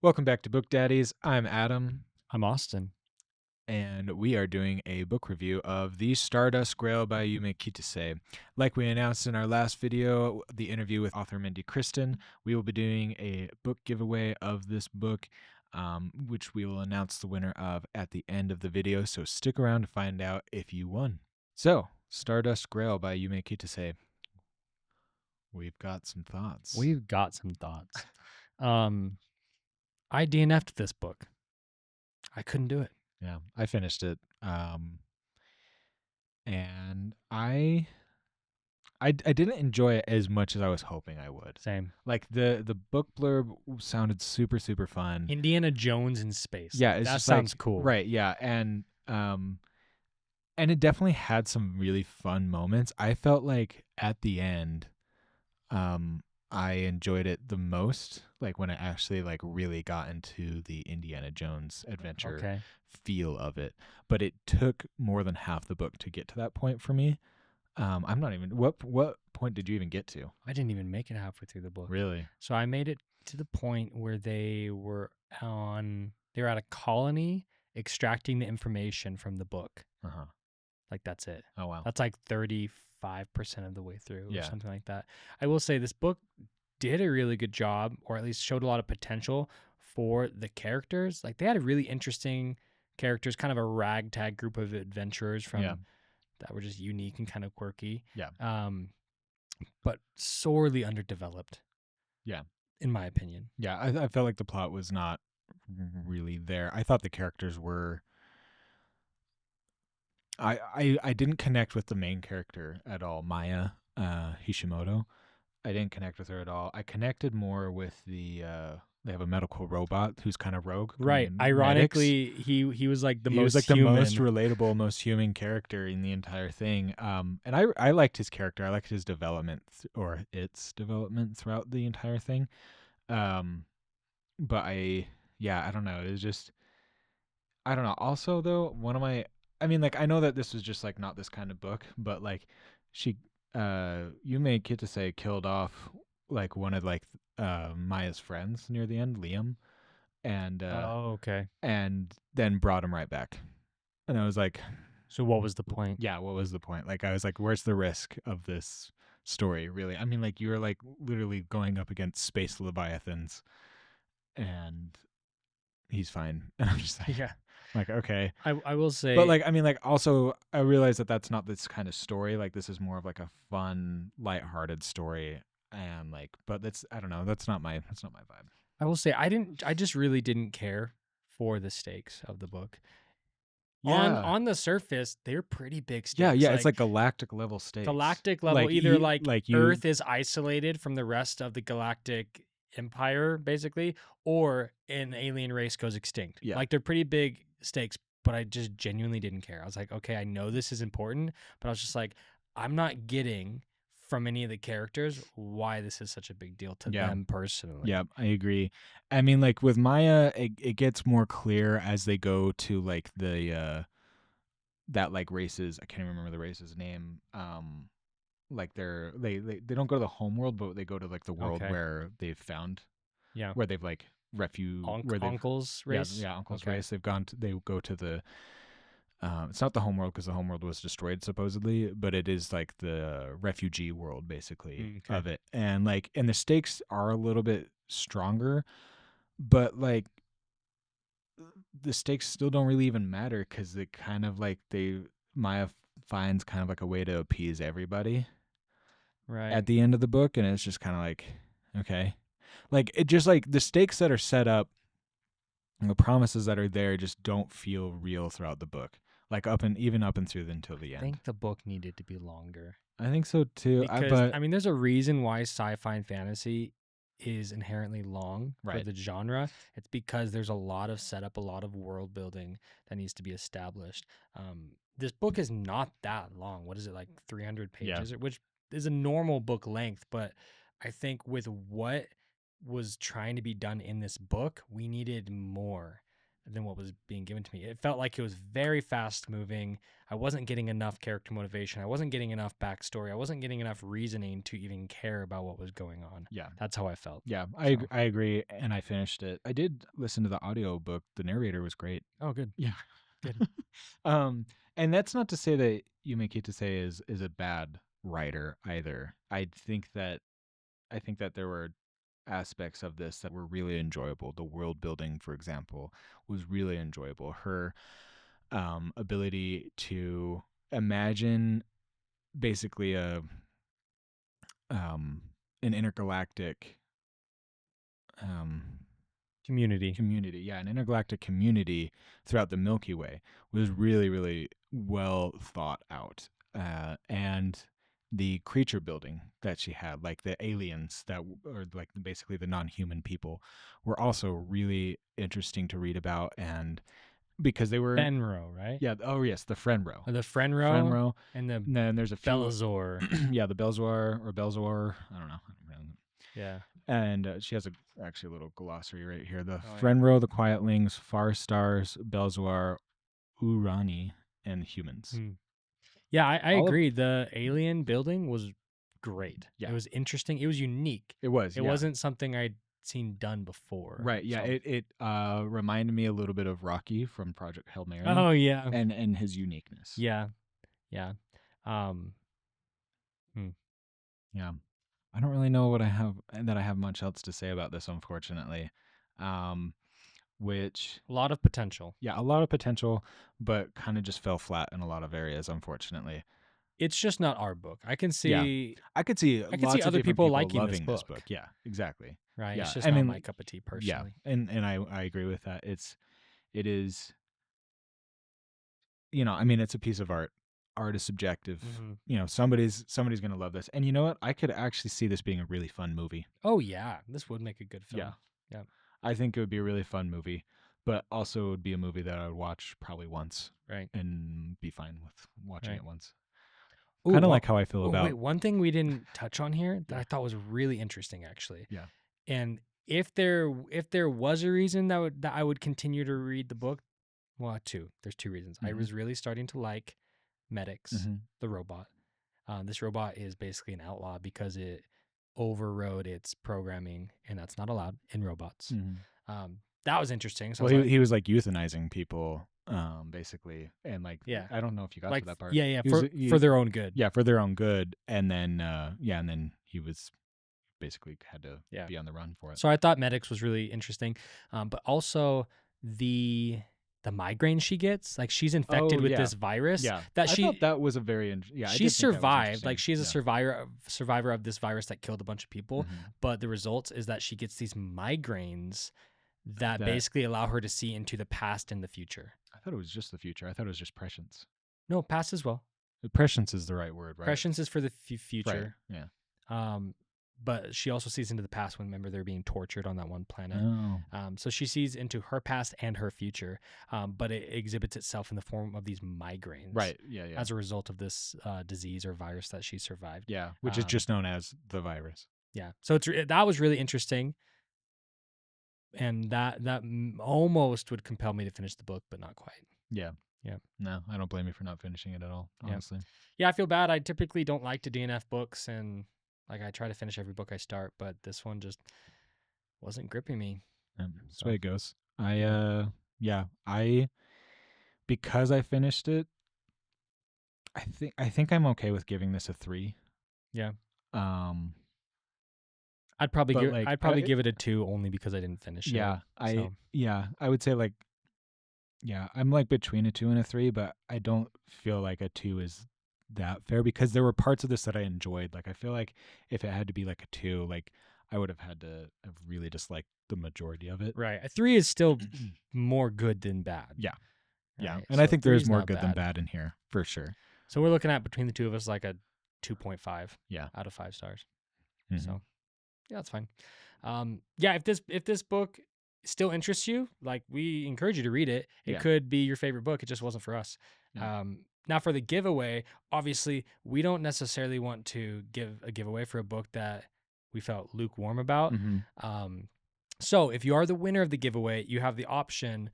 Welcome back to Book Daddies. I'm Adam, I'm Austin. and we are doing a book review of The Stardust Grail by Yume Kitase. Like we announced in our last video, the interview with author Mindy Kristen, we will be doing a book giveaway of this book, which we will announce the winner of at the end of the video, so stick around to find out if you won. So, Stardust Grail by Yume Kitase. We've got some thoughts. We've got some thoughts. I DNF'd this book. I couldn't do it. Yeah, I finished it. And I didn't enjoy it as much as I was hoping I would. Same. Like the book blurb sounded super fun. Indiana Jones in space. Yeah, it's that just sounds like, cool. right? Yeah, and it definitely had some really fun moments. I felt like at the end, I enjoyed it the most. Like when it actually like really got into the Indiana Jones adventure Okay. feel of it. But it took more than half the book to get to that point for me. I'm not even. What point did you even get to? I didn't even make it halfway through the book. Really? So I made it to the point where they were at a colony extracting the information from the book. Uh huh. Like that's it. Oh wow. That's like 35% of the way through or Yeah. something like that. I will say this book did a really good job, or at least showed a lot of potential for the characters. Like they had a really interesting characters, kind of a ragtag group of adventurers from that were just unique and kind of quirky. Yeah. But sorely underdeveloped. Yeah. In my opinion. Yeah. I felt like the plot was not really there. I thought the characters were. I didn't connect with the main character at all, Maya Hishimoto. I didn't connect with her at all. I connected more with the they have a medical robot who's kind of rogue. Right. Medics. Ironically, he was like the He most was like the human. most relatable, most human character in the entire thing. And I liked his character. I liked his development or its development throughout the entire thing. But I don't know. It was just I don't know. Also though, I mean, like I know that this was just like not this kind of book, but like she Yume Kitase killed off like one of like Maya's friends near the end, Liam, and Oh, okay. and then brought him right back. And I was like, So what was the point? yeah, what was the point? Like I was like, where's the risk of this story really? I mean, like you're like literally going up against space leviathans and he's fine. And I'm just like, Yeah. like okay. I will say, But like I mean like also I realize that that's not this kind of story. Like this is more of like a fun, lighthearted story and like but that's I don't know, that's not my vibe. I will say I just really didn't care for the stakes of the book. Yeah. On the surface, they're pretty big Yeah, stakes. yeah, it's like galactic level stakes. Galactic level, like either like you Earth is isolated from the rest of the galactic empire, basically, or an alien race goes extinct. Yeah. Like they're pretty big stakes, but I just genuinely didn't care. I was like, okay, I know this is important, but I was just like, I'm not getting from any of the characters why this is such a big deal to them personally. Yeah, I agree. I mean, like with Maya, it gets more clear as they go to like the that like races. I can't even remember the race's name. Like they don't go to the home world, but they go to like the world Okay. where they've found, Yeah. where they've like where they've Uncle's race? yeah Uncle's Okay. race. They go to the it's not the homeworld because the homeworld was destroyed supposedly, but it is like the refugee world basically Okay. of it. And like and the stakes are a little bit stronger, but like the stakes still don't really even matter because it kind of like Maya finds kind of like a way to appease everybody Right. at the end of the book, and it's just kind of like okay, like it just like the stakes that are set up and the promises that are there just don't feel real throughout the book. Like even up and through until the I end. think the book needed to be longer. I think so too. Because I mean, there's a reason why sci-fi and fantasy is inherently long for Right. the genre. It's because there's a lot of setup, a lot of world building that needs to be established. This book is not that long. What is it, like 300 pages, which is a normal book length. But I think with what was trying to be done in this book, we needed more. than what was being given to me. It felt like it was very fast moving. I wasn't getting enough character motivation. I wasn't getting enough backstory. I wasn't getting enough reasoning to even care about what was going on. Yeah. That's how I felt. Yeah, So. I agree, and I finished it. I did listen to the audiobook. The narrator was great. Oh, good. Yeah. Good. And that's not to say that Yume Kitase is a bad writer either. I think that there were aspects of this that were really enjoyable. The world building, for example, was really enjoyable. Her ability to imagine basically an intergalactic um, Community. community, yeah, an intergalactic community throughout the Milky Way was really, really well thought out. And the creature building that she had, like the aliens or like basically the non-human people, were also really interesting to read about. And because they were, Fenro, right? yeah, oh yes, the Frenro. Or the Frenro Frenro. and the And then there's a few, Belazor. yeah, the Belzor, I don't know. Yeah. And she has actually a little glossary right here. The Oh, yeah. Frenro, the Quietlings, Far Stars, Belzoar, Urani, and humans. Hmm. Yeah, I All of agree. The alien building was great. Yeah. It was interesting. It was unique. it was. It Yeah. wasn't something I'd seen done before. Right. Yeah. So. It reminded me a little bit of Rocky from Project Hail Mary. Oh yeah. And his uniqueness. Yeah. Yeah. Um. Yeah. I don't really know what I have much else to say about this, unfortunately. Which A lot of potential. Yeah, a lot of potential, but kind of just fell flat in a lot of areas, unfortunately. It's just not our book. I can see. I could see I could lots see of other different people people liking loving this this book. book. Yeah, exactly. Right. Yeah, It's just I not mean, my cup of tea personally. Yeah, and I agree with that. It is, I mean, it's a piece of art. Art is subjective. Mhm. Somebody's gonna love this. And you know what? I could actually see this being a really fun movie. Oh yeah, this would make a good film. Yeah. Yeah. I think it would be a really fun movie, but also it would be a movie that I would watch probably once Right. and be fine with watching Right. it once. Ooh, Kind of like how I feel oh, about. wait, one thing we didn't touch on here that Yeah. I thought was really interesting, actually. Yeah. And if there was a reason that I would continue to read the book, well, there's two reasons. I Mhm. was really starting to like Medics, Mhm. the robot. This robot is basically an outlaw because it overrode its programming, and that's not allowed in robots. Mhm. That was interesting. So I Well, was like, he was like euthanizing people, basically, and yeah, I don't know if you got like to that part. yeah, He was, for their own good. yeah, for their own good, and then and then he was basically had to Yeah. be on the run for it. So I thought Medics was really interesting, but also the migraine she gets, like she's infected with this virus Yeah, that I thought that was a very yeah. I she did think that was survived. Like interesting. she's a Yeah. survivor of this virus that killed a bunch of people, Mhm. but the result is that she gets these migraines that That- basically allow her to see into the past and the future. I thought it was just the future. I thought it was just prescience. No, past as well. Prescience is the right word, right? Prescience is for the Right. future. Yeah. But she also sees into the past when, remember, they're being tortured on that one planet. Oh. So she sees into her past and her future, but it exhibits itself in the form of these migraines. Right. Yeah. Yeah. As a result of this disease or virus that she survived. Yeah. Which is just known as the virus. Yeah. So that was really interesting. And that almost would compel me to finish the book, but not quite. Yeah. Yeah. No, I don't blame you for not finishing it at all, honestly. Yeah, I feel bad. I typically don't like to DNF books, and like I try to finish every book I start, but this one just wasn't gripping me. Yeah, that's the way it goes. Because I finished it, I think I'm okay with giving this a 3. Yeah. Um I'd probably but, give like, give it a 2 only because I didn't finish yeah, it. I would say like I'm like between a 2 and a 3, but I don't feel like a 2 is that fair because there were parts of this that I enjoyed. Like I feel like if it had to be like a 2, like I would have had to have really disliked the majority of it. Right. A 3 is still more good than bad. Yeah. Yeah. Right? And So I think there 3 is is more not good than bad in here, for sure. So we're looking at, between the two of us, like a 2.5 Yeah. out of 5 stars. Mhm. So yeah, that's fine. Yeah, if this book still interests you, like, we encourage you to read it. It Yeah. could be your favorite book. It just wasn't for us. Yeah. Now for the giveaway, obviously we don't necessarily want to give a giveaway for a book that we felt lukewarm about. Mhm. So if you are the winner of the giveaway, you have the option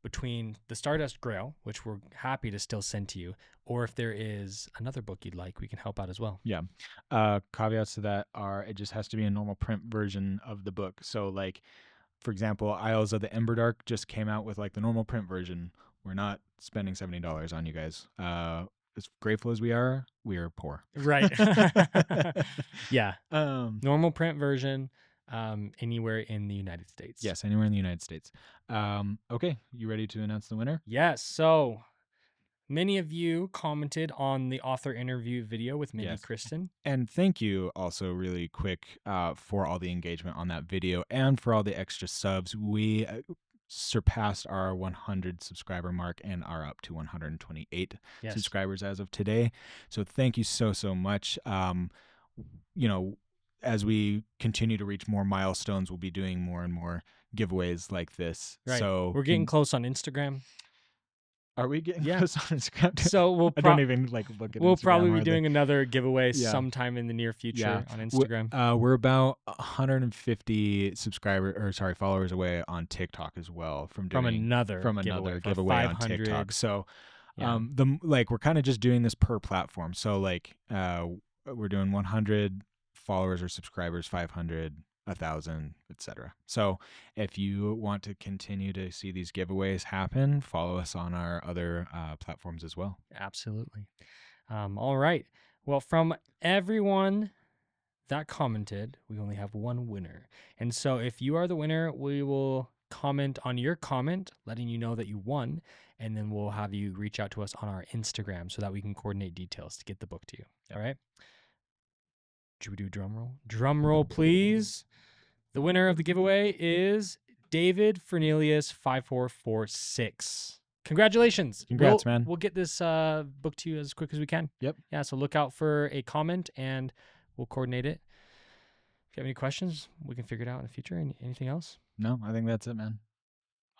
between the Stardust Grail, which we're happy to still send to you, or if there is another book you'd like, we can help out as well. Yeah. Caveats to that are it just has to be a normal print version of the book. So, like, for example, Isles of the Emberdark just came out with like the normal print version. We're not spending $70 on you guys. As grateful as we are poor. Right. Yeah. Um, Normal print version, anywhere in the United States. yes, anywhere in the United States. Okay, you ready to announce the winner? Yes. So many of you commented on the author interview video with Mindy Yes. Kristen. And thank you also really quick for all the engagement on that video and for all the extra subs. We surpassed our 100 subscriber mark and are up to 128 Yes. subscribers as of today. So thank you so much. You know, as we continue to reach more milestones, we'll be doing more and more giveaways like this. Right. So we're getting close on Instagram. Are we getting Yeah. close on Instagram? So I don't even like look at we'll Instagram probably be hardly. doing another giveaway Yeah. sometime in the near future on W- Instagram. We're about 150 followers away on TikTok as well from another giveaway on 500. TikTok. So Yeah. we're kind of just doing this per platform. So like we're doing 100 followers or subscribers, 500, 1,000, etc. So if you want to continue to see these giveaways happen, follow us on our other platforms as well. Absolutely. All right. Well, from everyone that commented, we only have one winner. And so if you are the winner, we will comment on your comment, letting you know that you won. And then we'll have you reach out to us on our Instagram so that we can coordinate details to get the book to you. Yep. All right. Should we do drum roll? Drum roll, please. The winner of the giveaway is David Fernelius 5446. Congratulations. Congrats, man. We'll get this book to you as quick as we can. Yep. Yeah, so look out for a comment and we'll coordinate it. If you have any questions, we can figure it out in the future. Anything else? No, I think that's it, man.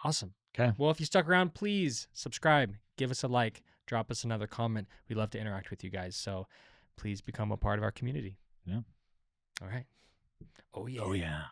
Awesome. Okay. Well, if you stuck around, please subscribe, give us a like, drop us another comment. We'd love to interact with you guys. So please become a part of our community. Yeah. All right. Oh, yeah. Oh, yeah.